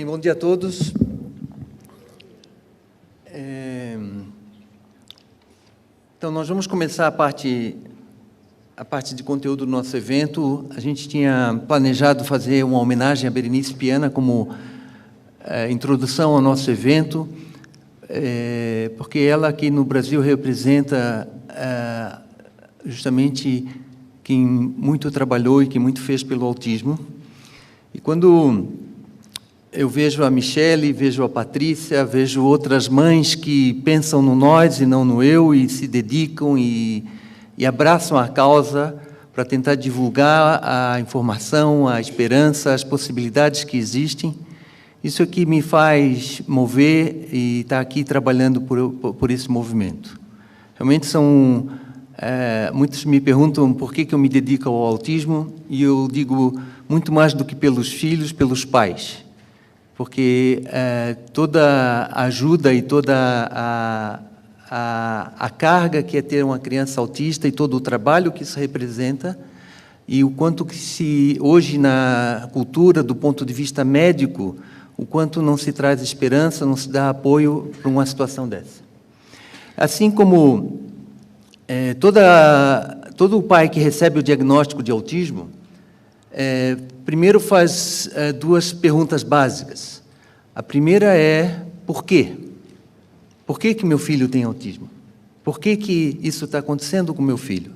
Bem, bom dia a todos. Então, nós vamos começar a parte de conteúdo do nosso evento. A gente tinha planejado fazer uma homenagem a Berenice Piana como introdução ao nosso evento, porque ela aqui no Brasil representa justamente quem muito trabalhou e que muito fez pelo autismo. E quando eu vejo a Michele, vejo a Patrícia, vejo outras mães que pensam no nós e não no eu, e se dedicam e abraçam a causa para tentar divulgar a informação, a esperança, as possibilidades que existem, isso é que me faz mover e estar aqui trabalhando por esse movimento. Realmente são... muitos me perguntam por que eu me dedico ao autismo, e eu digo muito mais do que pelos filhos, pelos pais. Porque toda a ajuda e toda a carga que é ter uma criança autista e todo o trabalho que isso representa, e o quanto que hoje na cultura, do ponto de vista médico, o quanto não se traz esperança, não se dá apoio para uma situação dessa. Assim como todo o pai que recebe o diagnóstico de autismo, primeiro faz duas perguntas básicas. A primeira é, por quê? Por que meu filho tem autismo? Por que isso está acontecendo com meu filho?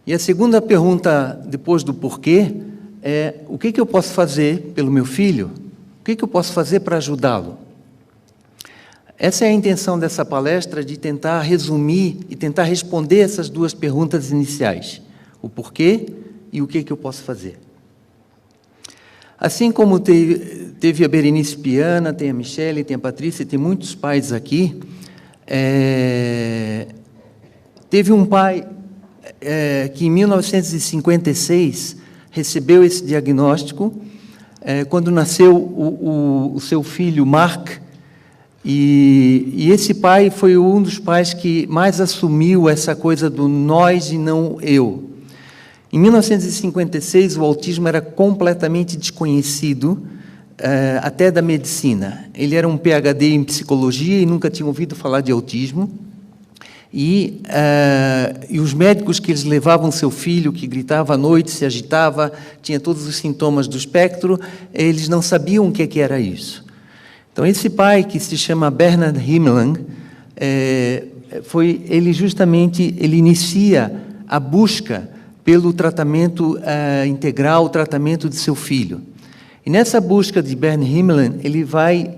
E a segunda pergunta, depois do porquê, é, o que eu posso fazer pelo meu filho? O que eu posso fazer para ajudá-lo? Essa é a intenção dessa palestra, de tentar resumir e tentar responder essas duas perguntas iniciais. O porquê e o que eu posso fazer. Assim como teve a Berenice Piana, tem a Michele, tem a Patrícia, tem muitos pais aqui, teve um pai que em 1956 recebeu esse diagnóstico, quando nasceu o seu filho Mark, e esse pai foi um dos pais que mais assumiu essa coisa do nós e não eu. Em 1956, o autismo era completamente desconhecido, até da medicina. Ele era um PhD em psicologia e nunca tinha ouvido falar de autismo. E os médicos que eles levavam seu filho, que gritava à noite, se agitava, tinha todos os sintomas do espectro, eles não sabiam o que era isso. Então, esse pai, que se chama Bernard Himmelang, ele inicia a busca pelo tratamento integral, o tratamento de seu filho. E nessa busca de Bernard Himmelang, ele vai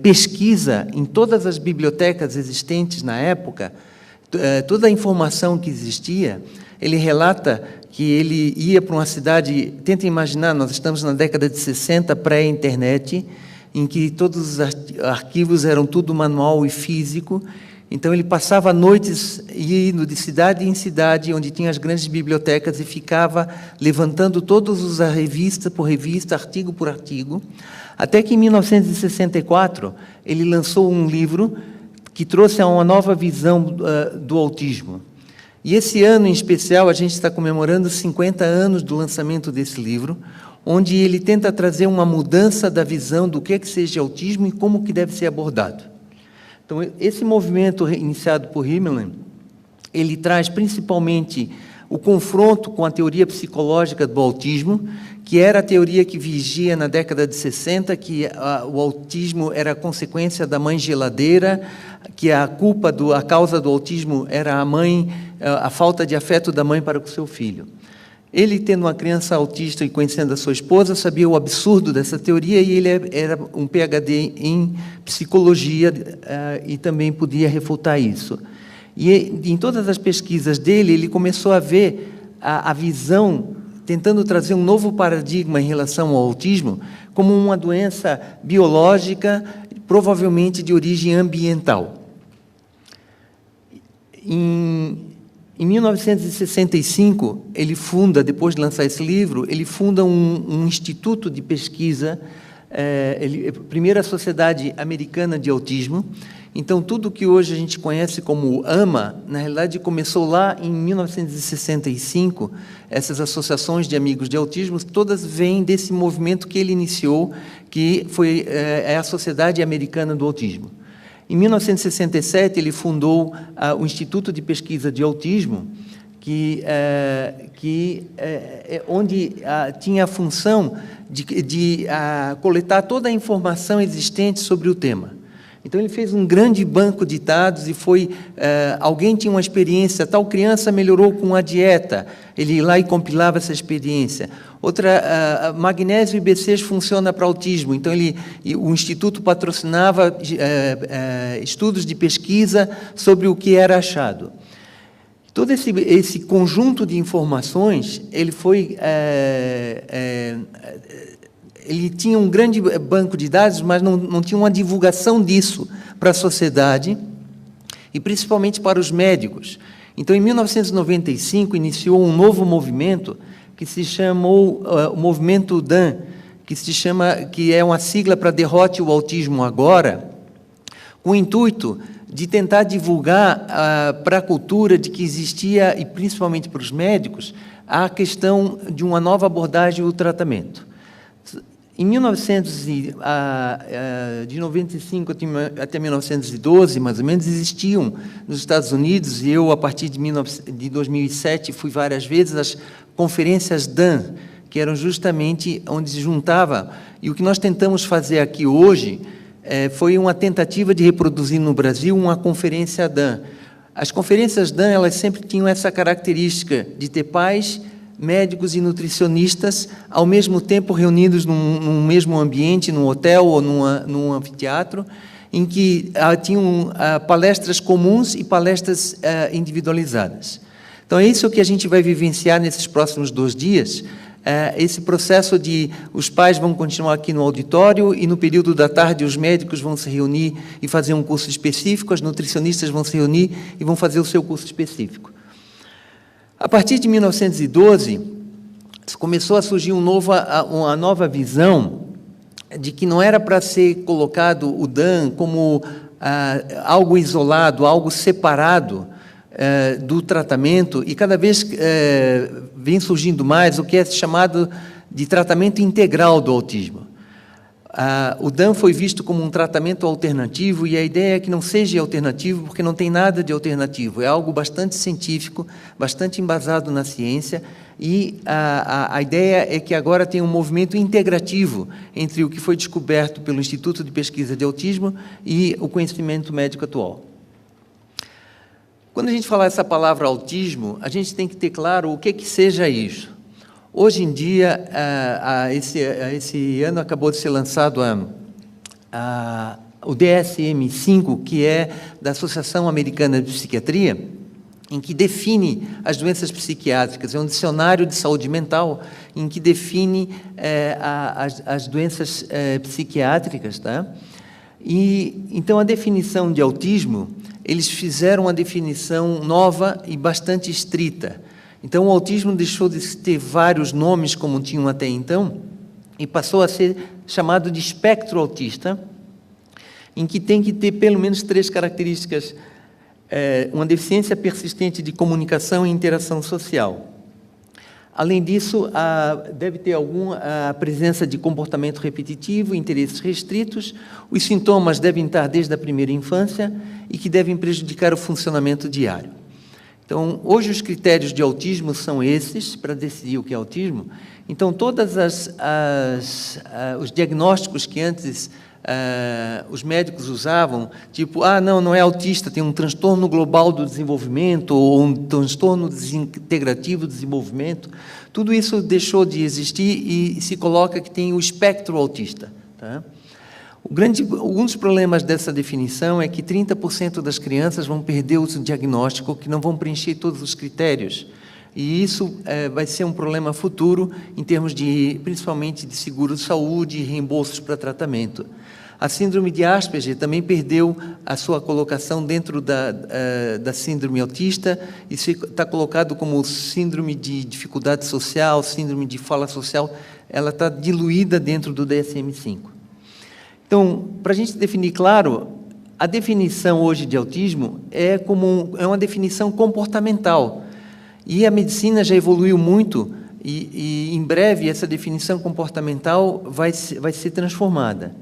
pesquisa em todas as bibliotecas existentes na época, toda a informação que existia. Ele relata que ele ia para uma cidade, tenta imaginar, nós estamos na década de 60, pré-internet, em que todos os arquivos eram tudo manual e físico. Então, ele passava noites indo de cidade em cidade, onde tinha as grandes bibliotecas, e ficava levantando todos revista por revista, artigo por artigo, até que, em 1964, ele lançou um livro que trouxe uma nova visão do autismo. E esse ano, em especial, a gente está comemorando 50 anos do lançamento desse livro, onde ele tenta trazer uma mudança da visão do que seja autismo e como que deve ser abordado. Então, esse movimento iniciado por Himmelang, ele traz principalmente o confronto com a teoria psicológica do autismo, que era a teoria que vigia na década de 60, que o autismo era a consequência da mãe geladeira, que a causa do autismo era a falta de afeto da mãe para com seu filho. Ele, tendo uma criança autista e conhecendo a sua esposa, sabia o absurdo dessa teoria, e ele era um PhD em psicologia e também podia refutar isso. E em todas as pesquisas dele, ele começou a ver a visão, tentando trazer um novo paradigma em relação ao autismo, como uma doença biológica, provavelmente de origem ambiental. Em 1965, ele funda, depois de lançar esse livro, ele funda um instituto de pesquisa, primeira Sociedade Americana de Autismo. Então, tudo que hoje a gente conhece como AMA, na realidade, começou lá em 1965. Essas associações de amigos de autismo, todas vêm desse movimento que ele iniciou, que é a Sociedade Americana do Autismo. Em 1967, ele fundou o Instituto de Pesquisa de Autismo, onde tinha a função de coletar toda a informação existente sobre o tema. Então, ele fez um grande banco de dados e alguém tinha uma experiência, tal criança melhorou com a dieta, ele ia lá e compilava essa experiência. Outra, magnésio e B6 funciona para autismo, então o Instituto patrocinava estudos de pesquisa sobre o que era achado. Todo esse conjunto de informações, ele tinha um grande banco de dados, mas não tinha uma divulgação disso para a sociedade e principalmente para os médicos. Então, em 1995, iniciou um novo movimento que se chamou o Movimento DAN, que é uma sigla para Derrote o Autismo Agora, com o intuito de tentar divulgar para a cultura de que existia, e principalmente para os médicos, a questão de uma nova abordagem do tratamento. Em 1995 até 1912, mais ou menos, existiam nos Estados Unidos, e eu, a partir de 2007, fui várias vezes às conferências DAN, que eram justamente onde se juntava, e o que nós tentamos fazer aqui hoje foi uma tentativa de reproduzir no Brasil uma conferência DAN. As conferências DAN, elas sempre tinham essa característica de ter pais, médicos e nutricionistas, ao mesmo tempo reunidos num mesmo ambiente, num hotel ou num anfiteatro, em que tinham palestras comuns e palestras individualizadas. Então, é isso que a gente vai vivenciar nesses próximos 2 dias, esse processo de os pais vão continuar aqui no auditório e, no período da tarde, os médicos vão se reunir e fazer um curso específico, as nutricionistas vão se reunir e vão fazer o seu curso específico. A partir de 1912, começou a surgir uma nova visão de que não era para ser colocado o DAN como algo isolado, algo separado do tratamento, e cada vez vem surgindo mais o que é chamado de tratamento integral do autismo. O DAN foi visto como um tratamento alternativo, e a ideia é que não seja alternativo, porque não tem nada de alternativo. É algo bastante científico, bastante embasado na ciência, e a ideia é que agora tem um movimento integrativo entre o que foi descoberto pelo Instituto de Pesquisa de Autismo e o conhecimento médico atual. Quando a gente fala essa palavra autismo, a gente tem que ter claro o que seja isso. Hoje em dia, esse ano acabou de ser lançado o DSM-5, que é da Associação Americana de Psiquiatria, em que define as doenças psiquiátricas. É um dicionário de saúde mental em que define as doenças psiquiátricas. Tá? Então, a definição de autismo, eles fizeram uma definição nova e bastante estrita. Então, o autismo deixou de ter vários nomes, como tinham até então, e passou a ser chamado de espectro autista, em que tem que ter pelo menos 3 características: uma deficiência persistente de comunicação e interação social. Além disso, deve ter a presença de comportamento repetitivo, interesses restritos. Os sintomas devem estar desde a primeira infância e que devem prejudicar o funcionamento diário. Então, hoje os critérios de autismo são esses, para decidir o que é autismo. Então, todos os diagnósticos que antes os médicos usavam, tipo, não é autista, tem um transtorno global do desenvolvimento ou um transtorno desintegrativo do desenvolvimento, tudo isso deixou de existir e se coloca que tem o espectro autista. Tá? Um dos problemas dessa definição é que 30% das crianças vão perder o diagnóstico, que não vão preencher todos os critérios. E isso vai ser um problema futuro, em termos principalmente de seguro de saúde e reembolsos para tratamento. A síndrome de Asperger também perdeu a sua colocação dentro da síndrome autista, e está colocado como síndrome de dificuldade social, síndrome de fala social, ela está diluída dentro do DSM-5. Então, para a gente definir claro, a definição hoje de autismo é uma definição comportamental. E a medicina já evoluiu muito e em breve essa definição comportamental vai ser transformada.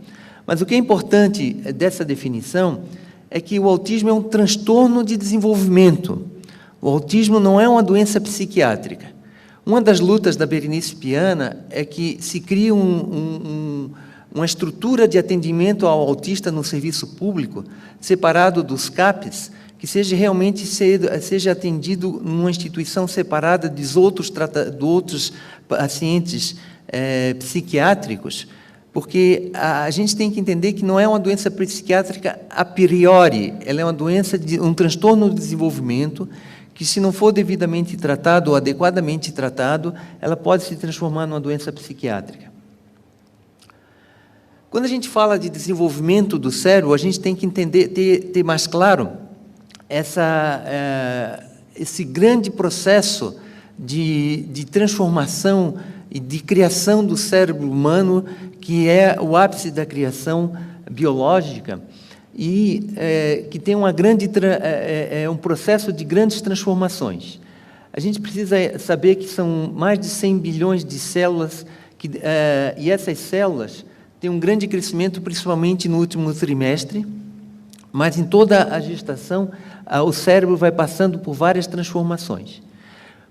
Mas o que é importante dessa definição é que o autismo é um transtorno de desenvolvimento. O autismo não é uma doença psiquiátrica. Uma das lutas da Berenice Piana é que se cria uma estrutura de atendimento ao autista no serviço público, separado dos CAPs, que seja atendido numa instituição separada dos outros pacientes psiquiátricos, porque a gente tem que entender que não é uma doença psiquiátrica a priori, ela é uma doença um transtorno de desenvolvimento que, se não for devidamente tratado ou adequadamente tratado, ela pode se transformar numa doença psiquiátrica. Quando a gente fala de desenvolvimento do cérebro, a gente tem que entender, ter mais claro esse grande processo de transformação e de criação do cérebro humano, que é o ápice da criação biológica, e que tem um processo de grandes transformações. A gente precisa saber que são mais de 100 bilhões de células, e essas células têm um grande crescimento, principalmente no último trimestre, mas em toda a gestação, o cérebro vai passando por várias transformações.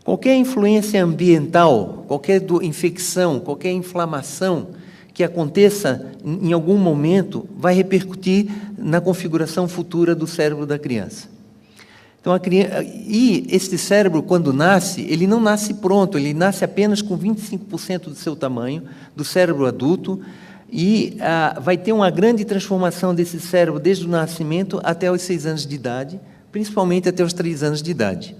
Qualquer influência ambiental, qualquer infecção, qualquer inflamação que aconteça em algum momento vai repercutir na configuração futura do cérebro da criança. Então, e este cérebro, quando nasce, ele não nasce pronto, ele nasce apenas com 25% do seu tamanho, do cérebro adulto, e vai ter uma grande transformação desse cérebro desde o nascimento até os 6 anos de idade, principalmente até os 3 anos de idade.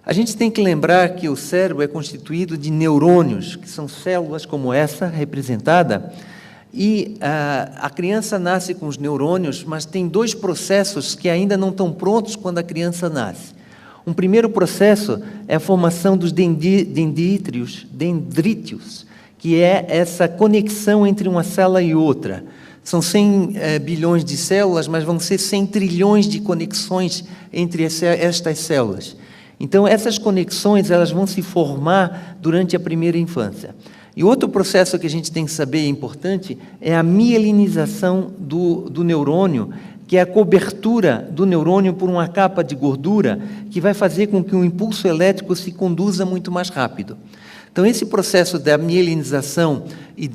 A gente tem que lembrar que o cérebro é constituído de neurônios, que são células como essa, representada, e a criança nasce com os neurônios, mas tem 2 processos que ainda não estão prontos quando a criança nasce. Um primeiro processo é a formação dos dendrítios, que é essa conexão entre uma célula e outra. São 100 bilhões de células, mas vão ser 100 trilhões de conexões entre estas células. Então, essas conexões elas vão se formar durante a primeira infância. E outro processo que a gente tem que saber importante é a mielinização do neurônio, que é a cobertura do neurônio por uma capa de gordura que vai fazer com que o impulso elétrico se conduza muito mais rápido. Então, esse processo da mielinização e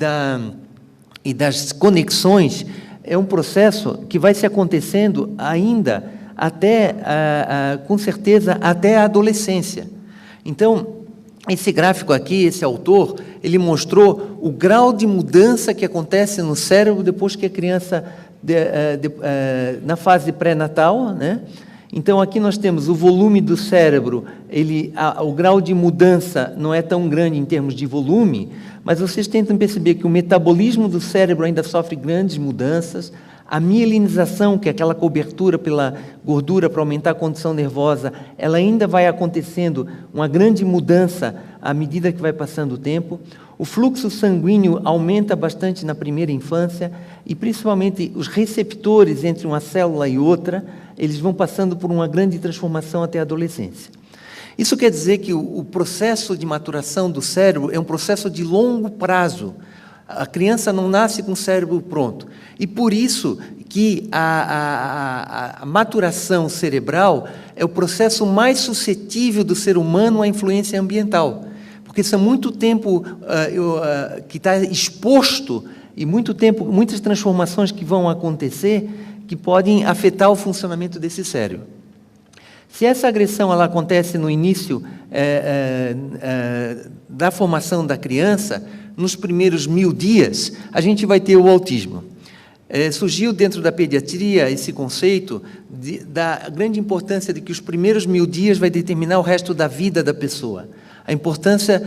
das conexões é um processo que vai se acontecendo ainda até, com certeza, até a adolescência. Então, esse gráfico aqui, esse autor, ele mostrou o grau de mudança que acontece no cérebro depois que a criança, na fase pré-natal, né? Então, aqui nós temos o volume do cérebro, o grau de mudança não é tão grande em termos de volume, mas vocês tentam perceber que o metabolismo do cérebro ainda sofre grandes mudanças. A mielinização, que é aquela cobertura pela gordura para aumentar a condição nervosa, ela ainda vai acontecendo uma grande mudança à medida que vai passando o tempo. O fluxo sanguíneo aumenta bastante na primeira infância e, principalmente, os receptores entre uma célula e outra, eles vão passando por uma grande transformação até a adolescência. Isso quer dizer que o processo de maturação do cérebro é um processo de longo prazo. A criança não nasce com o cérebro pronto. E por isso que a maturação cerebral é o processo mais suscetível do ser humano à influência ambiental. Porque são muito tempo que está exposto e muito tempo, muitas transformações que vão acontecer que podem afetar o funcionamento desse cérebro. Se essa agressão ela acontece no início da formação da criança, nos primeiros 1000 dias, a gente vai ter o autismo. Surgiu dentro da pediatria esse conceito da grande importância de que os primeiros 1000 dias vai determinar o resto da vida da pessoa. A importância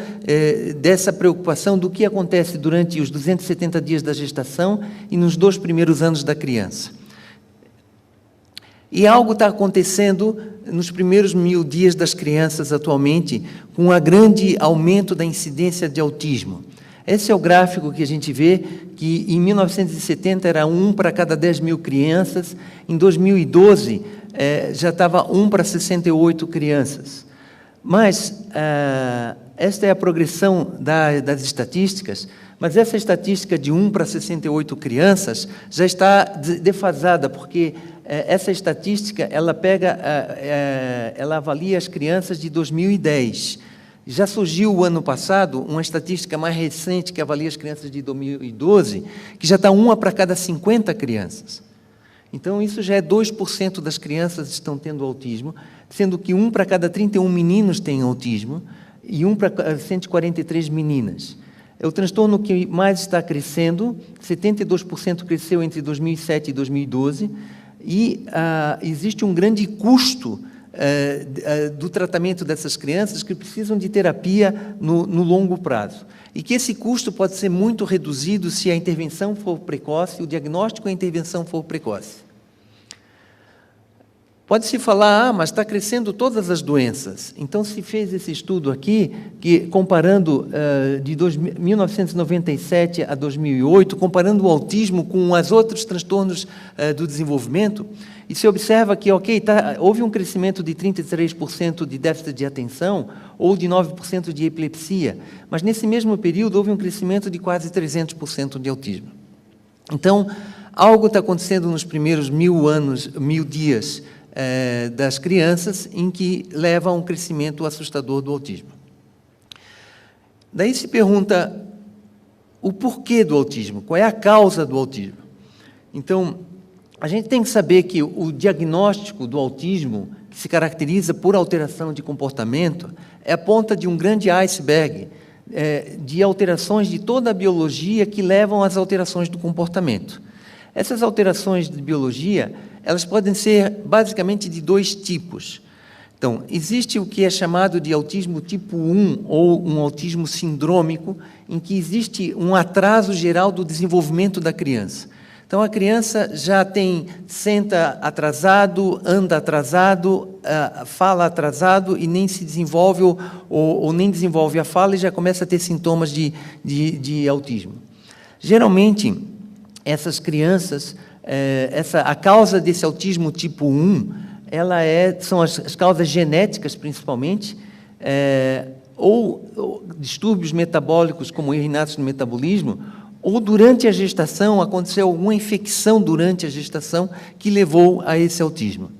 dessa preocupação do que acontece durante os 270 dias da gestação e nos 2 primeiros anos da criança. E algo está acontecendo nos primeiros 1000 dias das crianças atualmente, com um grande aumento da incidência de autismo. Esse é o gráfico que a gente vê, que em 1970 era 1 para cada 10 mil crianças, em 2012 já estava 1 para 68 crianças. Mas esta é a progressão das estatísticas, mas essa estatística de 1 para 68 crianças já está defasada, porque essa estatística ela ela avalia as crianças de 2010. Já surgiu o ano passado uma estatística mais recente que avalia as crianças de 2012, que já está 1 para cada 50 crianças. Então, isso já é 2% das crianças estão tendo autismo, sendo que 1 para cada 31 meninos tem autismo e 1 para 143 meninas. É o transtorno que mais está crescendo, 72% cresceu entre 2007 e 2012, e existe um grande custo do tratamento dessas crianças que precisam de terapia no longo prazo. E que esse custo pode ser muito reduzido se a intervenção for precoce, o diagnóstico e a intervenção for precoce. Pode-se falar, mas está crescendo todas as doenças. Então, se fez esse estudo aqui, que comparando de 1997 a 2008, comparando o autismo com os outros transtornos do desenvolvimento, e se observa que, houve um crescimento de 33% de déficit de atenção ou de 9% de epilepsia, mas nesse mesmo período houve um crescimento de quase 300% de autismo. Então, algo está acontecendo nos primeiros 1000 dias das crianças, em que leva a um crescimento assustador do autismo. Daí se pergunta o porquê do autismo, qual é a causa do autismo. Então, a gente tem que saber que o diagnóstico do autismo, que se caracteriza por alteração de comportamento, é a ponta de um grande iceberg de alterações de toda a biologia que levam às alterações do comportamento. Essas alterações de biologia, elas podem ser basicamente de 2 tipos. Então, existe o que é chamado de autismo tipo 1, ou um autismo sindrômico, em que existe um atraso geral do desenvolvimento da criança. Então, a criança já senta atrasado, anda atrasado, fala atrasado e nem se desenvolve, ou nem desenvolve a fala e já começa a ter sintomas de autismo. Geralmente, essas crianças, a causa desse autismo tipo 1, são as causas genéticas, principalmente, ou distúrbios metabólicos, como erro inato no metabolismo, ou durante a gestação, aconteceu alguma infecção durante a gestação que levou a esse autismo.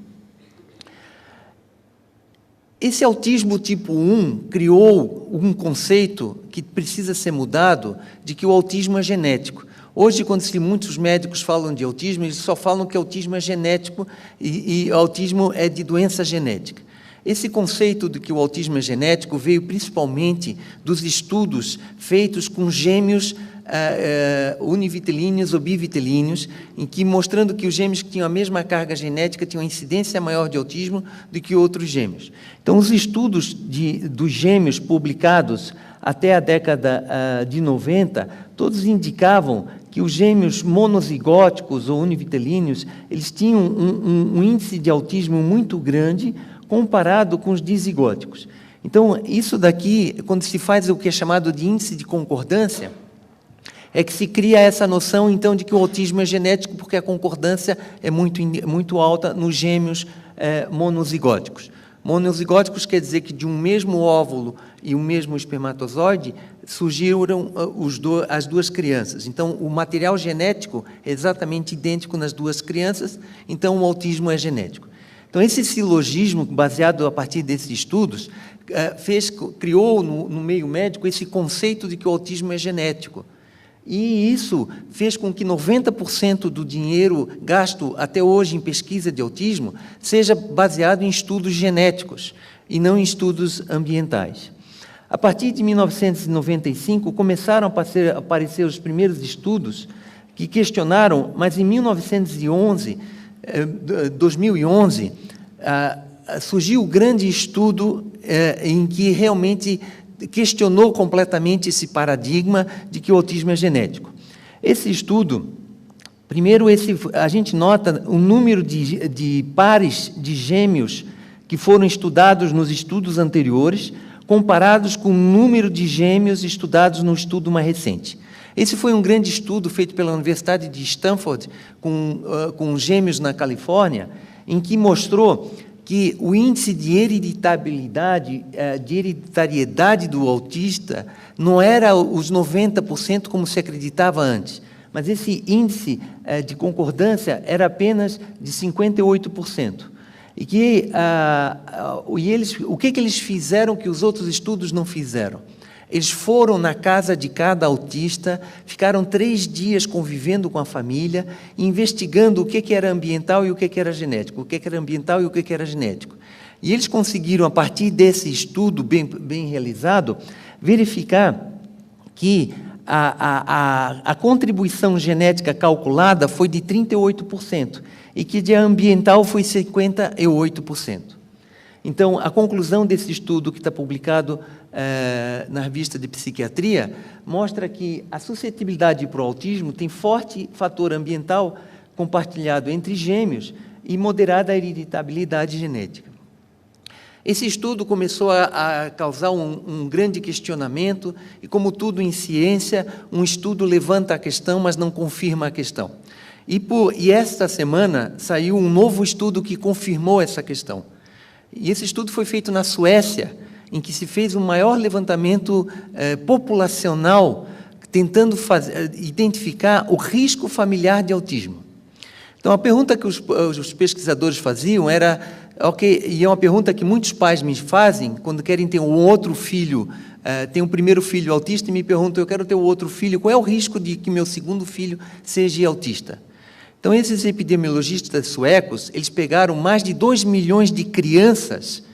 Esse autismo tipo 1 criou um conceito que precisa ser mudado, de que o autismo é genético. Hoje, quando muitos médicos falam de autismo, eles só falam que autismo é genético e autismo é de doença genética. Esse conceito de que o autismo é genético veio principalmente dos estudos feitos com gêmeos univitelíneos ou bivitelíneos, mostrando que os gêmeos que tinham a mesma carga genética tinham uma incidência maior de autismo do que outros gêmeos. Então, os estudos dos gêmeos publicados até a década de 90, todos indicavam que os gêmeos monozigóticos ou univitelíneos, eles tinham um índice de autismo muito grande comparado com os dizigóticos. Então, isso daqui, quando se faz o que é chamado de índice de concordância, é que se cria essa noção, então, de que o autismo é genético, porque a concordância é muito alta nos gêmeos monozigóticos. Monozigóticos quer dizer que de um mesmo óvulo e um mesmo espermatozoide surgiram as duas crianças. Então, o material genético é exatamente idêntico nas duas crianças, então o autismo é genético. Então, esse silogismo, baseado a partir desses estudos, criou no meio médico esse conceito de que o autismo é genético. E isso fez com que 90% do dinheiro gasto até hoje em pesquisa de autismo seja baseado em estudos genéticos e não em estudos ambientais. A partir de 1995, começaram a aparecer os primeiros estudos que questionaram, mas em 2011, surgiu o grande estudo em que realmente questionou completamente esse paradigma de que o autismo é genético. Esse estudo, primeiro, a gente nota o número de pares de gêmeos que foram estudados nos estudos anteriores, comparados com o número de gêmeos estudados no estudo mais recente. Esse foi um grande estudo feito pela Universidade de Stanford com gêmeos na Califórnia, em que mostrou que o índice de hereditariedade do autista não era os 90% como se acreditava antes, mas esse índice de concordância era apenas de 58%. E que o que eles fizeram que os outros estudos não fizeram? Eles foram na casa de cada autista, ficaram 3 dias convivendo com a família, investigando o que era ambiental e o que era genético, o que era ambiental e o que era genético. E eles conseguiram, a partir desse estudo bem realizado, verificar que a contribuição genética calculada foi de 38%, e que de ambiental foi 58%. Então, a conclusão desse estudo, que está publicado na revista de psiquiatria, mostra que a suscetibilidade para o autismo tem forte fator ambiental compartilhado entre gêmeos e moderada hereditabilidade genética. Esse estudo começou a causar um grande questionamento, e como tudo em ciência, um estudo levanta a questão, mas não confirma a questão. E esta semana saiu um novo estudo que confirmou essa questão. E esse estudo foi feito na Suécia, em que se fez um maior levantamento populacional, tentando identificar o risco familiar de autismo. Então, a pergunta que os pesquisadores faziam era, e é uma pergunta que muitos pais me fazem, quando querem ter um outro filho, tem um primeiro filho autista, e me perguntam, eu quero ter um outro filho, qual é o risco de que meu segundo filho seja autista? Então, esses epidemiologistas suecos, eles pegaram mais de 2 milhões de crianças,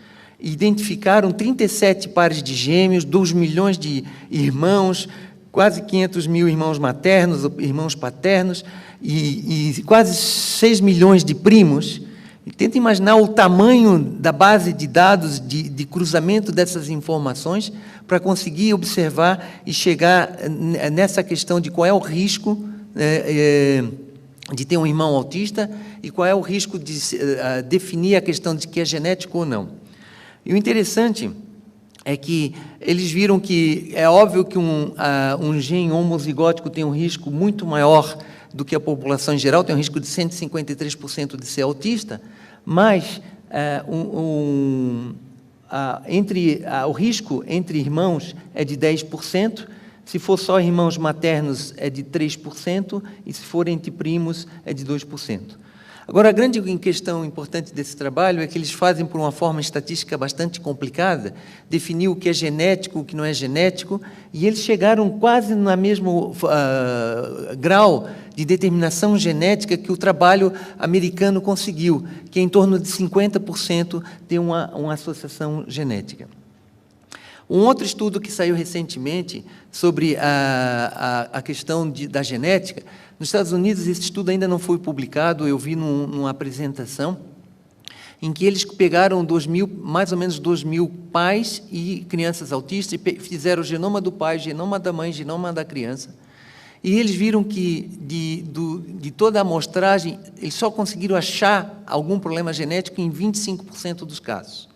identificaram 37 pares de gêmeos, 2 milhões de irmãos, quase 500 mil irmãos maternos, irmãos paternos, e quase 6 milhões de primos. E tenta imaginar o tamanho da base de dados de cruzamento dessas informações para conseguir observar e chegar nessa questão de qual é o risco de ter um irmão autista e qual é o risco de definir a questão de que é genético ou não. E o interessante é que eles viram que é óbvio que um gene homozigótico tem um risco muito maior do que a população em geral, tem um risco de 153% de ser autista, mas o risco entre irmãos é de 10%, se for só irmãos maternos é de 3%, e se for entre primos é de 2%. Agora, a grande questão importante desse trabalho é que eles fazem por uma forma estatística bastante complicada, definir o que é genético, o que não é genético, e eles chegaram quase no mesmo grau de determinação genética que o trabalho americano conseguiu, que é em torno de 50% ter uma associação genética. Um outro estudo que saiu recentemente sobre a questão da genética, nos Estados Unidos esse estudo ainda não foi publicado, eu vi numa apresentação, em que eles pegaram mais ou menos 2.000 pais e crianças autistas e fizeram o genoma do pai, genoma da mãe, genoma da criança, e eles viram que de toda a amostragem, eles só conseguiram achar algum problema genético em 25% dos casos.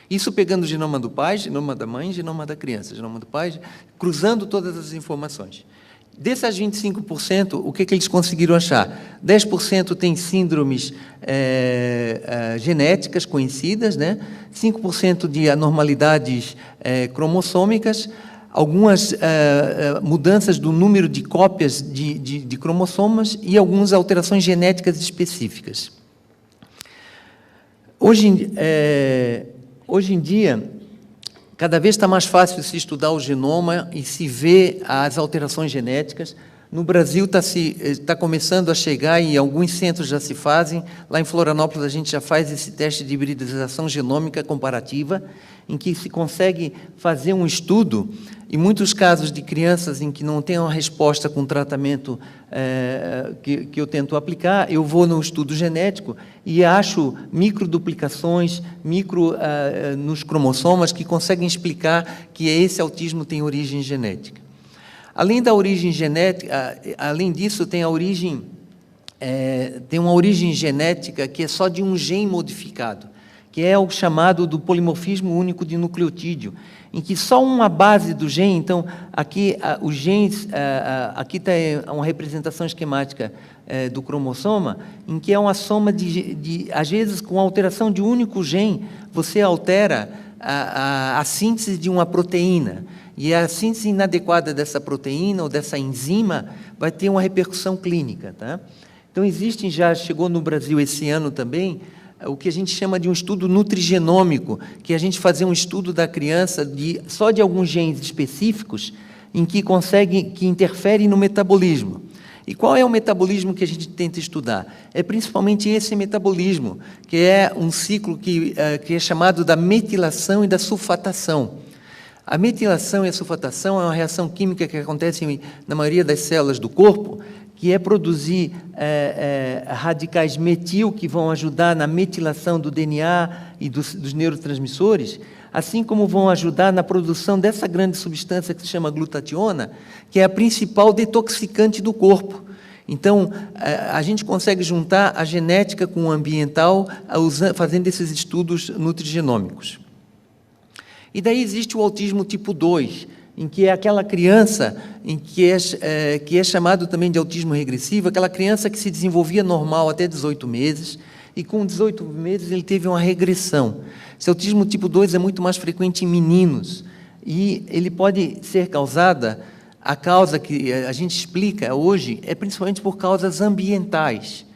Isso pegando o genoma do pai, genoma da mãe, genoma da criança, genoma do pai, cruzando todas as informações. Dessas 25%, o que eles conseguiram achar? 10% tem síndromes genéticas conhecidas, né? 5% de anormalidades cromossômicas, algumas mudanças do número de cópias de cromossomas e algumas alterações genéticas específicas. Hoje em dia, cada vez está mais fácil se estudar o genoma e se ver as alterações genéticas. No Brasil está começando a chegar, e alguns centros já se fazem. Lá em Florianópolis a gente já faz esse teste de hibridização genômica comparativa, em que se consegue fazer um estudo, em muitos casos de crianças em que não tem uma resposta com o tratamento que eu tento aplicar, eu vou no estudo genético e acho microduplicações, nos cromossomas que conseguem explicar que esse autismo tem origem genética. Além da origem genética, além disso, tem uma origem genética que é só de um gene modificado, que é o chamado do polimorfismo único de nucleotídeo, em que só uma base do gene, então, aqui os genes, aqui está uma representação esquemática do cromossoma, em que é uma soma às vezes, com a alteração de um único gene, você altera a síntese de uma proteína, e a síntese inadequada dessa proteína ou dessa enzima vai ter uma repercussão clínica, tá? Então, já chegou no Brasil esse ano também, o que a gente chama de um estudo nutrigenômico, que é a gente fazer um estudo da criança só de alguns genes específicos, em que interferem no metabolismo. E qual é o metabolismo que a gente tenta estudar? É principalmente esse metabolismo, que é um ciclo que é chamado da metilação e da sulfatação. A metilação e a sulfatação é uma reação química que acontece na maioria das células do corpo, que é produzir radicais metil, que vão ajudar na metilação do DNA e dos neurotransmissores, assim como vão ajudar na produção dessa grande substância que se chama glutationa, que é a principal detoxicante do corpo. Então, a gente consegue juntar a genética com o ambiental, fazendo esses estudos nutrigenômicos. E daí existe o autismo tipo 2, em que é aquela criança que é chamado também de autismo regressivo, aquela criança que se desenvolvia normal até 18 meses, e com 18 meses ele teve uma regressão. Esse autismo tipo 2 é muito mais frequente em meninos, e ele pode ser causada, a causa que a gente explica hoje, é principalmente por causas ambientais.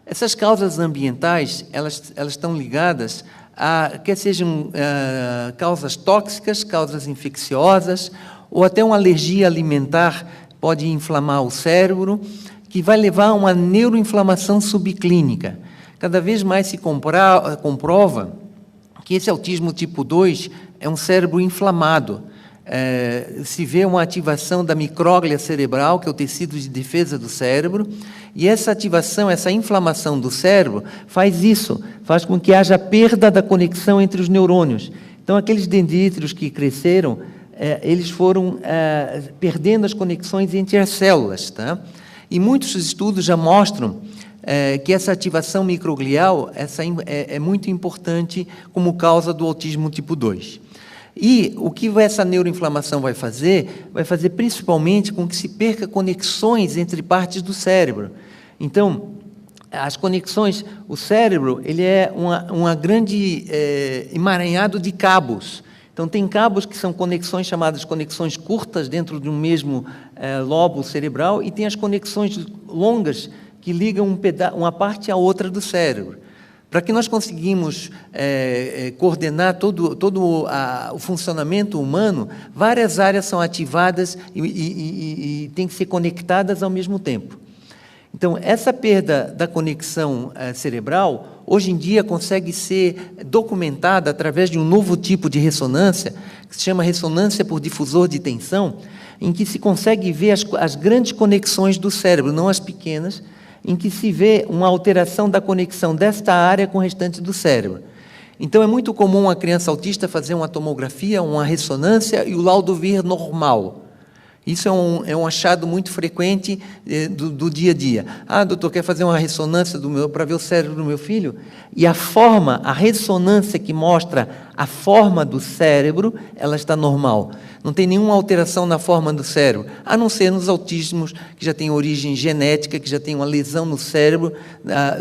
Essas causas ambientais, elas estão ligadas quer sejam causas tóxicas, causas infecciosas, ou até uma alergia alimentar pode inflamar o cérebro, que vai levar a uma neuroinflamação subclínica. Cada vez mais se comprova que esse autismo tipo 2 é um cérebro inflamado. Se vê uma ativação da micróglia cerebral, que é o tecido de defesa do cérebro, e essa ativação, essa inflamação do cérebro faz com que haja perda da conexão entre os neurônios. Então, aqueles dendríticos que cresceram, eles foram perdendo as conexões entre as células, tá? E muitos estudos já mostram que essa ativação microglial é muito importante como causa do autismo tipo 2. E o que essa neuroinflamação vai fazer principalmente com que se perca conexões entre partes do cérebro. Então, as conexões, o cérebro, ele é uma grande emaranhado de cabos. Então, tem cabos que são conexões chamadas conexões curtas dentro de um mesmo lobo cerebral, e tem as conexões longas que ligam uma parte à outra do cérebro. Para que nós conseguimos coordenar todo o funcionamento humano, várias áreas são ativadas e têm que ser conectadas ao mesmo tempo. Então, essa perda da conexão cerebral, hoje em dia, consegue ser documentada através de um novo tipo de ressonância, que se chama ressonância por difusor de tensão, em que se consegue ver as grandes conexões do cérebro, não as pequenas, em que se vê uma alteração da conexão desta área com o restante do cérebro. Então, é muito comum a criança autista fazer uma tomografia, uma ressonância, e o laudo vir normal. Isso é um achado muito frequente do dia a dia. Ah, doutor, quer fazer uma ressonância para ver o cérebro do meu filho? E a ressonância que mostra a forma do cérebro, ela está normal. Não tem nenhuma alteração na forma do cérebro, a não ser nos autismos que já têm origem genética, que já tem uma lesão no cérebro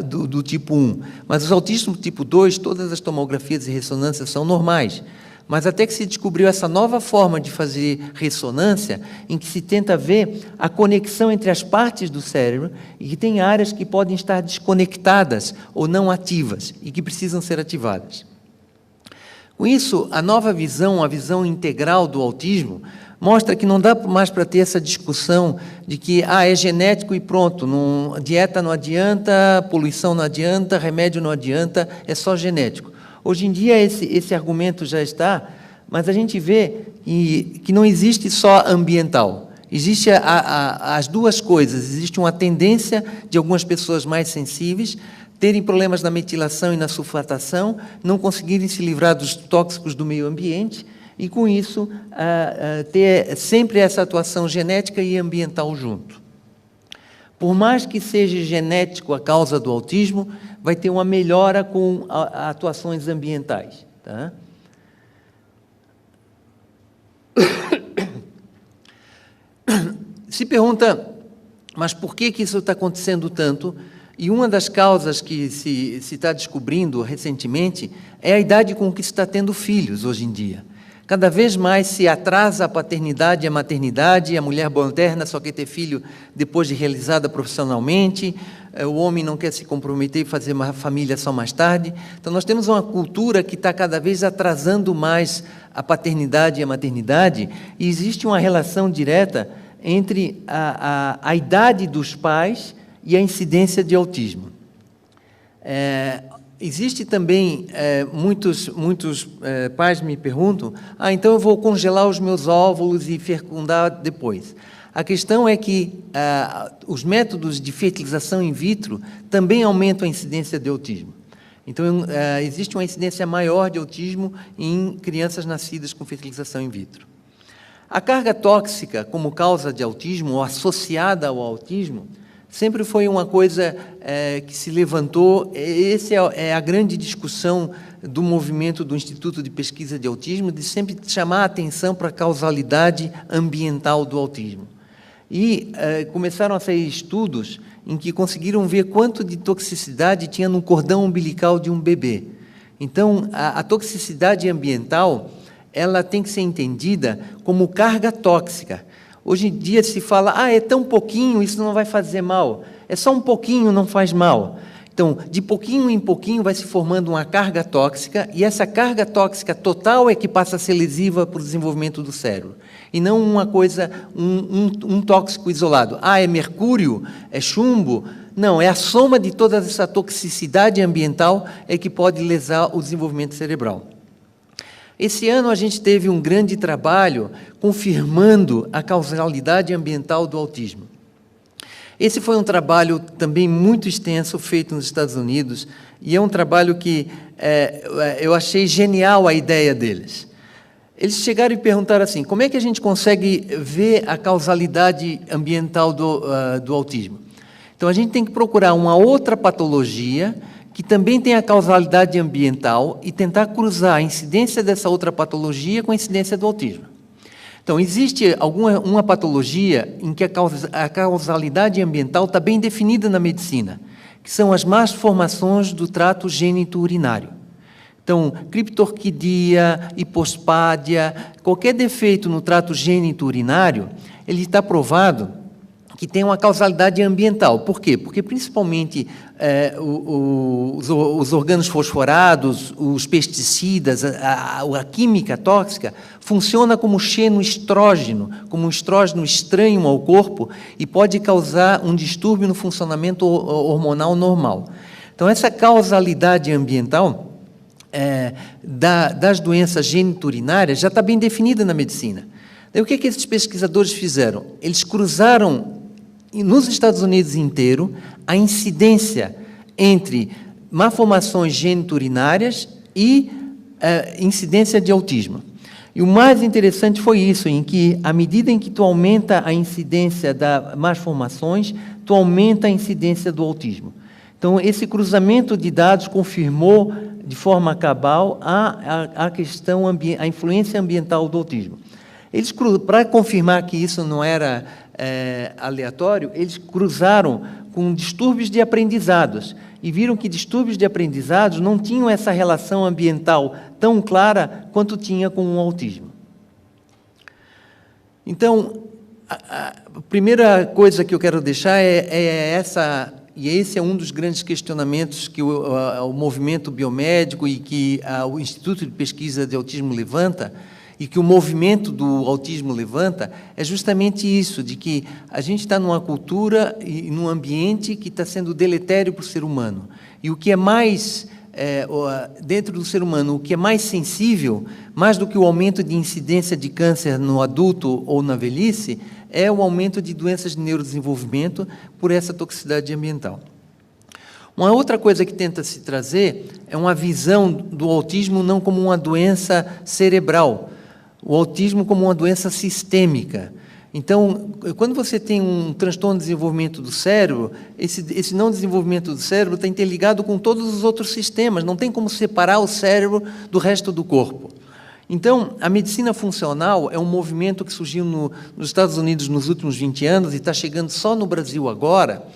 do tipo 1. Mas os autismos tipo 2, todas as tomografias e ressonâncias são normais. Mas até que se descobriu essa nova forma de fazer ressonância, em que se tenta ver a conexão entre as partes do cérebro, e que tem áreas que podem estar desconectadas ou não ativas, e que precisam ser ativadas. Com isso, a nova visão, a visão integral do autismo, mostra que não dá mais para ter essa discussão de que é genético e pronto, dieta não adianta, poluição não adianta, remédio não adianta, é só genético. Hoje em dia esse argumento já está, mas a gente vê que não existe só ambiental. Existe as duas coisas. Existe uma tendência de algumas pessoas mais sensíveis terem problemas na metilação e na sulfatação, não conseguirem se livrar dos tóxicos do meio ambiente, e, com isso, ter sempre essa atuação genética e ambiental junto. Por mais que seja genético a causa do autismo, vai ter uma melhora com atuações ambientais. Tá? Se pergunta, mas por que isso está acontecendo tanto? E uma das causas que se está descobrindo recentemente é a idade com que se está tendo filhos hoje em dia. Cada vez mais se atrasa a paternidade e a maternidade, a mulher moderna só quer ter filho depois de realizada profissionalmente, o homem não quer se comprometer e fazer uma família só mais tarde. Então, nós temos uma cultura que está cada vez atrasando mais a paternidade e a maternidade, e existe uma relação direta entre a idade dos pais e a incidência de autismo. Existe também, muitos pais me perguntam, então eu vou congelar os meus óvulos e fecundar depois. A questão é que os métodos de fertilização in vitro também aumentam a incidência de autismo. Então, existe uma incidência maior de autismo em crianças nascidas com fertilização in vitro. A carga tóxica como causa de autismo, ou associada ao autismo, sempre foi uma coisa que se levantou. Essa é a grande discussão do movimento do Instituto de Pesquisa de Autismo, de sempre chamar a atenção para a causalidade ambiental do autismo. E começaram a sair estudos em que conseguiram ver quanto de toxicidade tinha no cordão umbilical de um bebê. Então, a toxicidade ambiental, ela tem que ser entendida como carga tóxica. Hoje em dia se fala, é tão pouquinho, isso não vai fazer mal. É só um pouquinho, não faz mal. Então, de pouquinho em pouquinho vai se formando uma carga tóxica, e essa carga tóxica total é que passa a ser lesiva para o desenvolvimento do cérebro. E não uma coisa, um tóxico isolado. É mercúrio? É chumbo? Não, é a soma de toda essa toxicidade ambiental é que pode lesar o desenvolvimento cerebral. Esse ano a gente teve um grande trabalho confirmando a causalidade ambiental do autismo. Esse foi um trabalho também muito extenso, feito nos Estados Unidos, e é um trabalho que eu achei genial a ideia deles. Eles chegaram e perguntaram assim, como é que a gente consegue ver a causalidade ambiental do autismo? Então, a gente tem que procurar uma outra patologia que também tem a causalidade ambiental e tentar cruzar a incidência dessa outra patologia com a incidência do autismo. Então, existe uma patologia em que a causalidade ambiental está bem definida na medicina, que são as más formações do trato gênito-urinário. Então, criptorquidia, hipospádia, qualquer defeito no trato gênito-urinário, ele está provado que tem uma causalidade ambiental. Por quê? Porque, principalmente, os organos fosforados, os pesticidas, a química tóxica, funciona como xenoestrógeno, como um estrógeno estranho ao corpo, e pode causar um distúrbio no funcionamento hormonal normal. Então, essa causalidade ambiental das doenças gênito-urinárias já está bem definida na medicina. Daí, o que esses pesquisadores fizeram? Eles cruzaram, nos Estados Unidos inteiro, a incidência entre malformações gênito-urinárias e incidência de autismo. E o mais interessante foi isso, em que, à medida em que tu aumenta a incidência das malformações, tu aumenta a incidência do autismo. Então, esse cruzamento de dados confirmou, de forma cabal, a questão, a influência ambiental do autismo. Eles, para confirmar que isso não era aleatório, eles cruzaram com distúrbios de aprendizados e viram que distúrbios de aprendizados não tinham essa relação ambiental tão clara quanto tinha com o autismo. Então, a primeira coisa que eu quero deixar é essa, e esse é um dos grandes questionamentos que o movimento biomédico e que o Instituto de Pesquisa de Autismo levanta, e que o movimento do autismo levanta, é justamente isso, de que a gente está numa cultura e num ambiente que está sendo deletério para o ser humano. E o que é mais, dentro do ser humano, o que é mais sensível, mais do que o aumento de incidência de câncer no adulto ou na velhice, é o aumento de doenças de neurodesenvolvimento por essa toxicidade ambiental. Uma outra coisa que tenta se trazer é uma visão do autismo não como uma doença cerebral, o autismo como uma doença sistêmica. Então, quando você tem um transtorno de desenvolvimento do cérebro, esse não desenvolvimento do cérebro está interligado com todos os outros sistemas, não tem como separar o cérebro do resto do corpo. Então, a medicina funcional é um movimento que surgiu nos Estados Unidos nos últimos 20 anos e está chegando só no Brasil agora,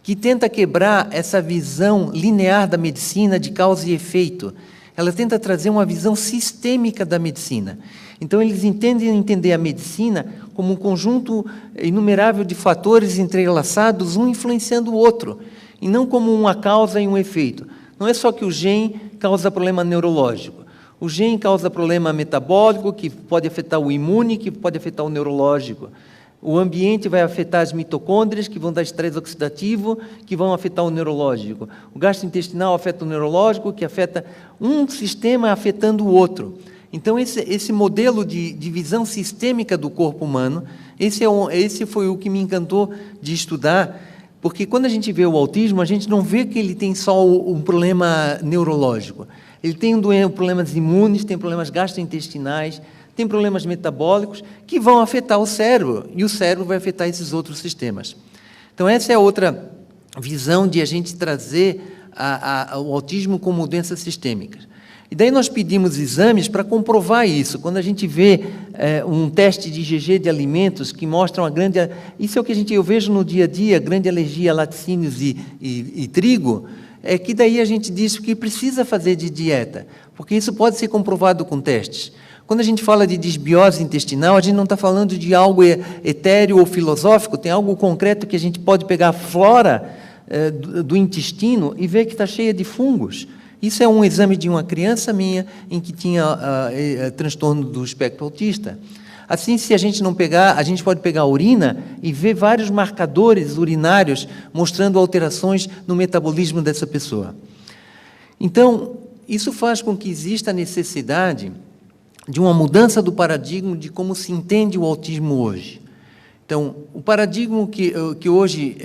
que tenta quebrar essa visão linear da medicina de causa e efeito. Ela tenta trazer uma visão sistêmica da medicina. Então, eles entender a medicina como um conjunto inumerável de fatores entrelaçados, um influenciando o outro, e não como uma causa e um efeito. Não é só que o gene causa problema neurológico. O gene causa problema metabólico, que pode afetar o imune, que pode afetar o neurológico. O ambiente vai afetar as mitocôndrias, que vão dar estresse oxidativo, que vão afetar o neurológico. O gastrointestinal afeta o neurológico, que afeta um sistema afetando o outro. Então, esse modelo de visão sistêmica do corpo humano, esse foi o que me encantou de estudar, porque quando a gente vê o autismo, a gente não vê que ele tem só um problema neurológico. Ele tem problemas imunes, tem problemas gastrointestinais, tem problemas metabólicos que vão afetar o cérebro, e o cérebro vai afetar esses outros sistemas. Então, essa é outra visão de a gente trazer o autismo como doença sistêmica. E daí nós pedimos exames para comprovar isso. Quando a gente vê um teste de IgG de alimentos que mostra uma grande... Isso é o que eu vejo no dia a dia, grande alergia a laticínios e trigo, é que daí a gente diz que precisa fazer de dieta, porque isso pode ser comprovado com testes. Quando a gente fala de disbiose intestinal, a gente não está falando de algo etéreo ou filosófico, tem algo concreto que a gente pode pegar a flora do intestino e ver que está cheia de fungos. Isso é um exame de uma criança minha em que tinha transtorno do espectro autista. Assim, se a gente não pegar, a gente pode pegar a urina e ver vários marcadores urinários mostrando alterações no metabolismo dessa pessoa. Então, isso faz com que exista a necessidade de uma mudança do paradigma de como se entende o autismo hoje. Então, o paradigma que hoje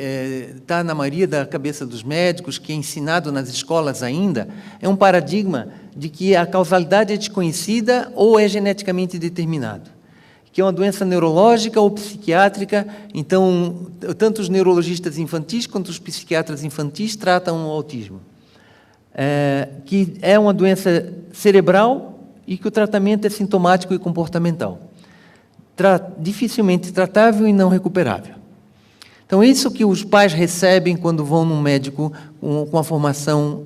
está na maioria da cabeça dos médicos, que é ensinado nas escolas ainda, é um paradigma de que a causalidade é desconhecida ou é geneticamente determinado, que é uma doença neurológica ou psiquiátrica. Então, tanto os neurologistas infantis quanto os psiquiatras infantis tratam o autismo, que é uma doença cerebral e que o tratamento é sintomático e comportamental. Dificilmente tratável e não recuperável. Então, isso que os pais recebem quando vão num médico com a formação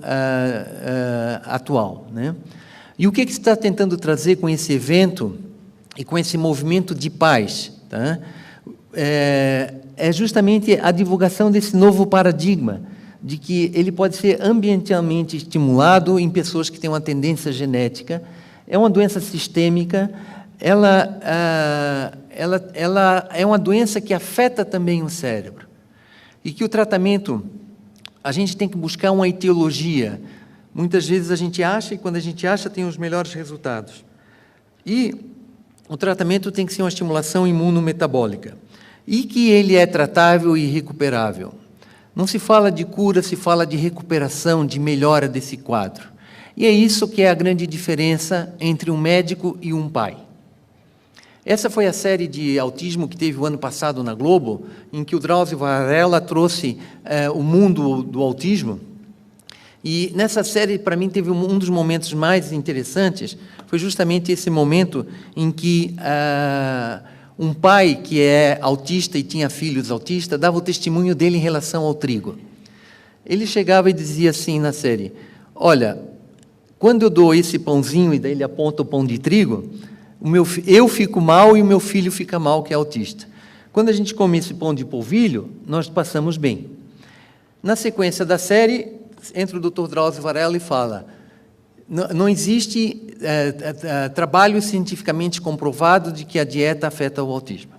atual, né? E o que se está tentando trazer com esse evento e com esse movimento de pais, tá? É justamente a divulgação desse novo paradigma, de que ele pode ser ambientalmente estimulado em pessoas que têm uma tendência genética, é uma doença sistêmica, ela é uma doença que afeta também o cérebro. E que o tratamento, a gente tem que buscar uma etiologia. Muitas vezes a gente acha, e quando a gente acha, tem os melhores resultados. E o tratamento tem que ser uma estimulação imunometabólica. E que ele é tratável e recuperável. Não se fala de cura, se fala de recuperação, de melhora desse quadro. E é isso que é a grande diferença entre um médico e um pai. Essa foi a série de autismo que teve o ano passado na Globo, em que o Drauzio Varela trouxe o mundo do autismo. E nessa série, para mim, teve um dos momentos mais interessantes, foi justamente esse momento em que um pai que é autista e tinha filhos autistas, dava o testemunho dele em relação ao trigo. Ele chegava e dizia assim na série: olha, quando eu dou esse pãozinho, e daí ele aponta o pão de trigo, eu fico mal e o meu filho fica mal, que é autista. Quando a gente come esse pão de polvilho, nós passamos bem. Na sequência da série, entra o Dr. Drauzio Varela e fala: não existe trabalho cientificamente comprovado de que a dieta afeta o autismo.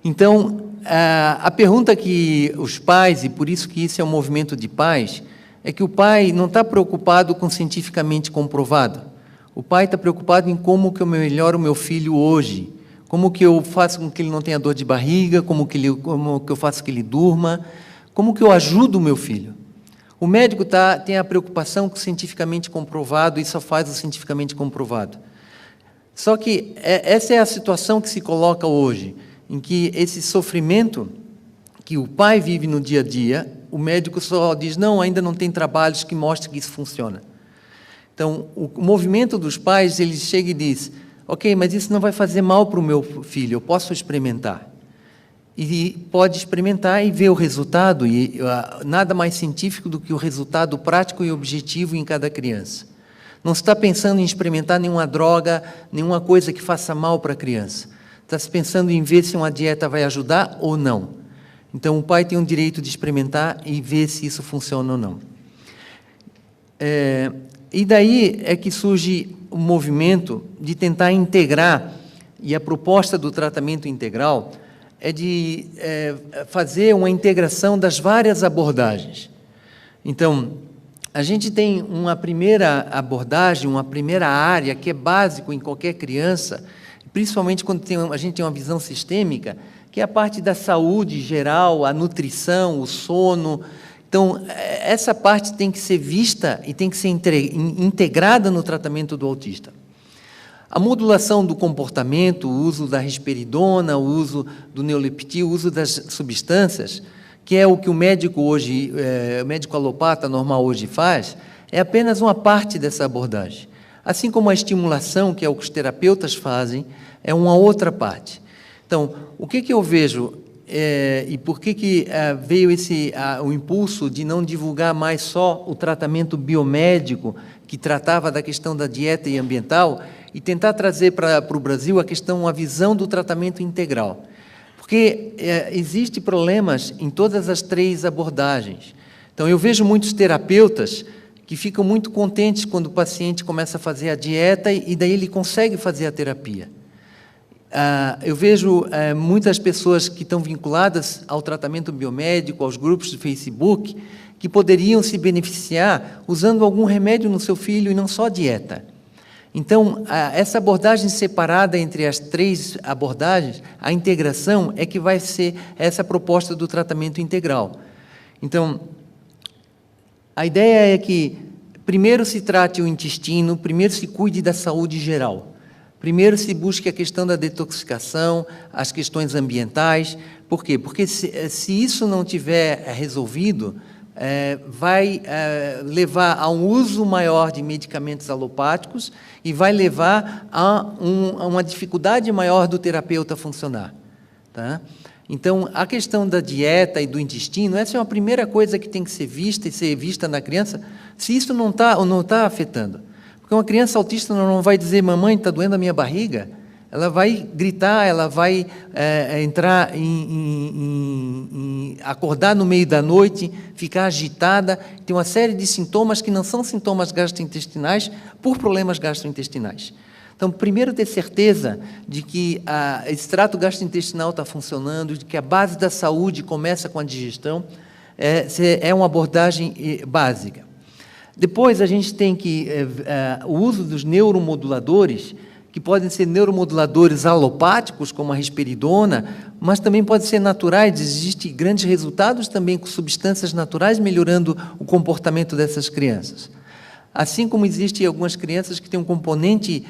Então, a pergunta que os pais, e por isso que isso é um movimento de pais, é que o pai não está preocupado com cientificamente comprovado. O pai está preocupado em como que eu melhoro o meu filho hoje, como que eu faço com que ele não tenha dor de barriga, como que eu faço que ele durma, como que eu ajudo o meu filho. O médico tem a preocupação com o cientificamente comprovado e só faz o cientificamente comprovado. Só que essa é a situação que se coloca hoje, em que esse sofrimento que o pai vive no dia a dia, o médico só diz, não, ainda não tem trabalhos que mostrem que isso funciona. Então, o movimento dos pais, ele chega e diz, ok, mas isso não vai fazer mal para o meu filho, eu posso experimentar. E pode experimentar e ver o resultado, e nada mais científico do que o resultado prático e objetivo em cada criança. Não se está pensando em experimentar nenhuma droga, nenhuma coisa que faça mal para a criança. Está se pensando em ver se uma dieta vai ajudar ou não. Então, o pai tem o direito de experimentar e ver se isso funciona ou não. E daí é que surge o movimento de tentar integrar, e a proposta do tratamento integral é de fazer uma integração das várias abordagens. Então, a gente tem uma primeira abordagem, uma primeira área que é básico em qualquer criança, principalmente quando a gente tem uma visão sistêmica, que é a parte da saúde geral, a nutrição, o sono. Então, essa parte tem que ser vista e tem que ser integrada no tratamento do autista. A modulação do comportamento, o uso da risperidona, o uso do neuleptil, o uso das substâncias, que é o que o médico hoje, o médico alopata normal hoje faz, é apenas uma parte dessa abordagem. Assim como a estimulação, que é o que os terapeutas fazem, é uma outra parte. Então, o que eu vejo, e por que veio o impulso de não divulgar mais só o tratamento biomédico, que tratava da questão da dieta e ambiental, e tentar trazer para o Brasil a visão do tratamento integral. Porque existem problemas em todas as três abordagens. Então, eu vejo muitos terapeutas que ficam muito contentes quando o paciente começa a fazer a dieta e daí ele consegue fazer a terapia. Eu vejo muitas pessoas que estão vinculadas ao tratamento biomédico, aos grupos de Facebook, que poderiam se beneficiar usando algum remédio no seu filho e não só dieta. Então, essa abordagem separada entre as três abordagens, a integração é que vai ser essa proposta do tratamento integral. Então, a ideia é que primeiro se trate o intestino, primeiro se cuide da saúde geral. Primeiro se busque a questão da detoxicação, as questões ambientais. Por quê? Porque se isso não tiver resolvido, vai levar a um uso maior de medicamentos alopáticos e vai levar a uma dificuldade maior do terapeuta funcionar. Tá? Então, a questão da dieta e do intestino, essa é uma primeira coisa que tem que ser vista na criança, se isso não está afetando. Porque uma criança autista não vai dizer, mamãe, está doendo a minha barriga. Ela vai gritar, ela vai entrar acordar no meio da noite, ficar agitada, tem uma série de sintomas que não são sintomas gastrointestinais por problemas gastrointestinais. Então, primeiro ter certeza de que esse trato gastrointestinal está funcionando, de que a base da saúde começa com a digestão, é uma abordagem básica. Depois, a gente tem o uso dos neuromoduladores, que podem ser neuromoduladores alopáticos, como a risperidona, mas também podem ser naturais. Existem grandes resultados também com substâncias naturais, melhorando o comportamento dessas crianças. Assim como existem algumas crianças que têm um componente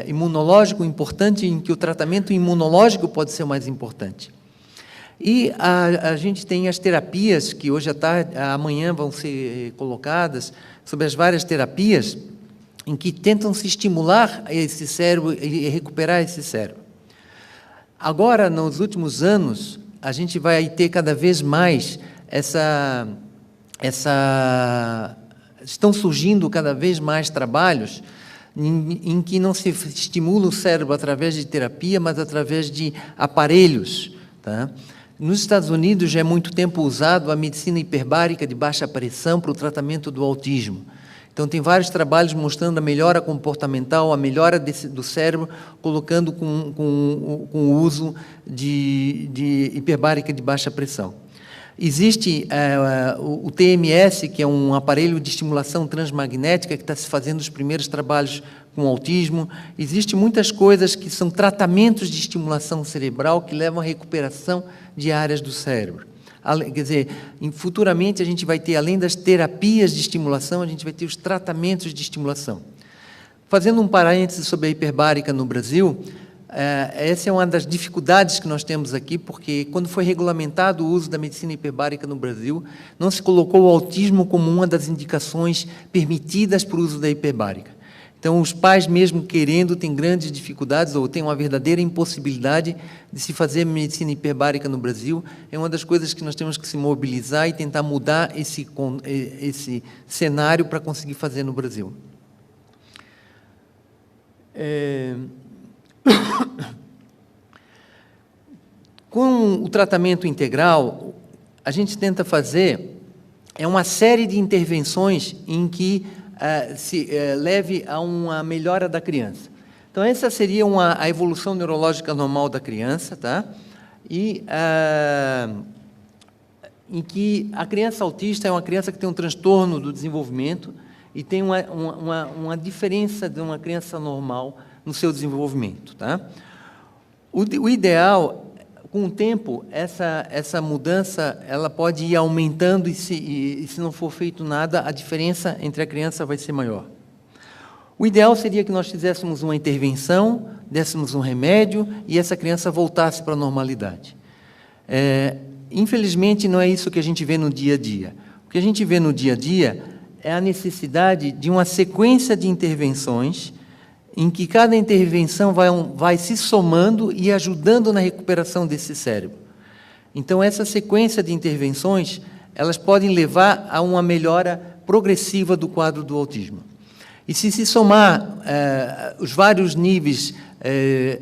imunológico importante, em que o tratamento imunológico pode ser o mais importante. E a gente tem as terapias, que hoje à tarde, amanhã vão ser colocadas, sobre as várias terapias, em que tentam se estimular esse cérebro e recuperar esse cérebro. Agora, nos últimos anos, a gente vai ter cada vez mais estão surgindo cada vez mais trabalhos em que não se estimula o cérebro através de terapia, mas através de aparelhos. Tá? Nos Estados Unidos já é muito tempo usado a medicina hiperbárica de baixa pressão para o tratamento do autismo. Então, tem vários trabalhos mostrando a melhora comportamental, a melhora do cérebro, colocando com o uso de hiperbárica de baixa pressão. Existe o TMS, que é um aparelho de estimulação transmagnética, que está se fazendo os primeiros trabalhos com autismo. Existem muitas coisas que são tratamentos de estimulação cerebral que levam à recuperação de áreas do cérebro. Quer dizer, futuramente a gente vai ter, além das terapias de estimulação, a gente vai ter os tratamentos de estimulação. Fazendo um parêntese sobre a hiperbárica no Brasil, essa é uma das dificuldades que nós temos aqui, porque quando foi regulamentado o uso da medicina hiperbárica no Brasil, não se colocou o autismo como uma das indicações permitidas para o uso da hiperbárica. Então, os pais, mesmo querendo, têm grandes dificuldades ou têm uma verdadeira impossibilidade de se fazer medicina hiperbárica no Brasil. É uma das coisas que nós temos que se mobilizar e tentar mudar esse cenário para conseguir fazer no Brasil. Com o tratamento integral, a gente tenta fazer uma série de intervenções em que se leve a uma melhora da criança. Então, essa seria a evolução neurológica normal da criança, tá? E em que a criança autista é uma criança que tem um transtorno do desenvolvimento e tem uma diferença de uma criança normal no seu desenvolvimento, tá? O ideal, com o tempo, essa mudança ela pode ir aumentando e se não for feito nada, a diferença entre a criança vai ser maior. O ideal seria que nós fizéssemos uma intervenção, dessemos um remédio e essa criança voltasse para a normalidade. Infelizmente, não é isso que a gente vê no dia a dia. O que a gente vê no dia a dia é a necessidade de uma sequência de intervenções em que cada intervenção vai se somando e ajudando na recuperação desse cérebro. Então, essa sequência de intervenções, elas podem levar a uma melhora progressiva do quadro do autismo. E se somar os vários níveis,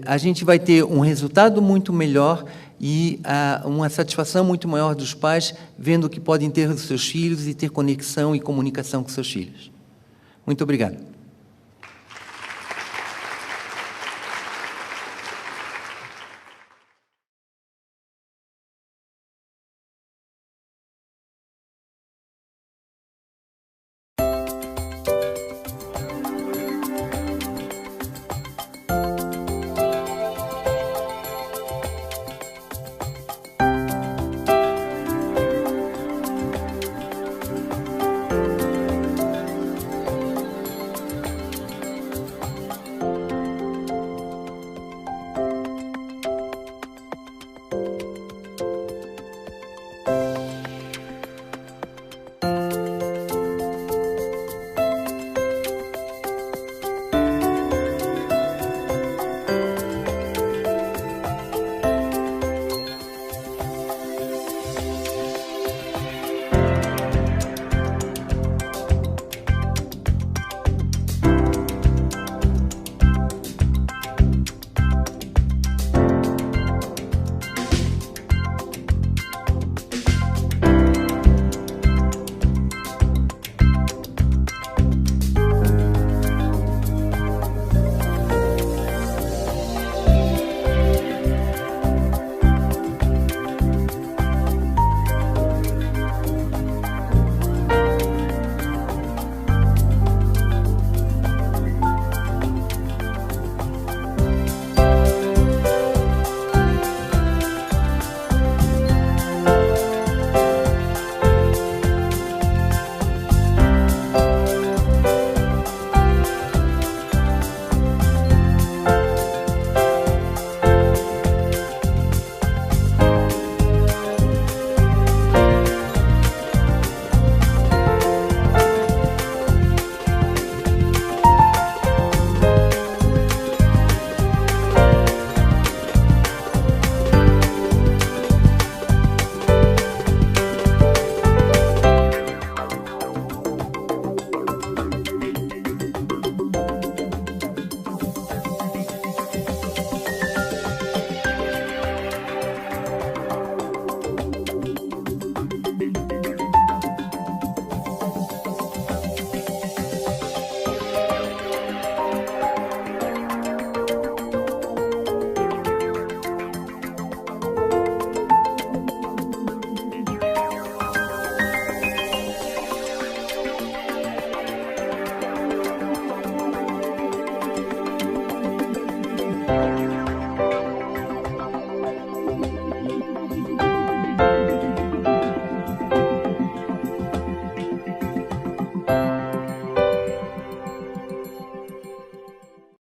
a gente vai ter um resultado muito melhor e uma satisfação muito maior dos pais, vendo o que podem ter dos seus filhos e ter conexão e comunicação com seus filhos. Muito obrigado.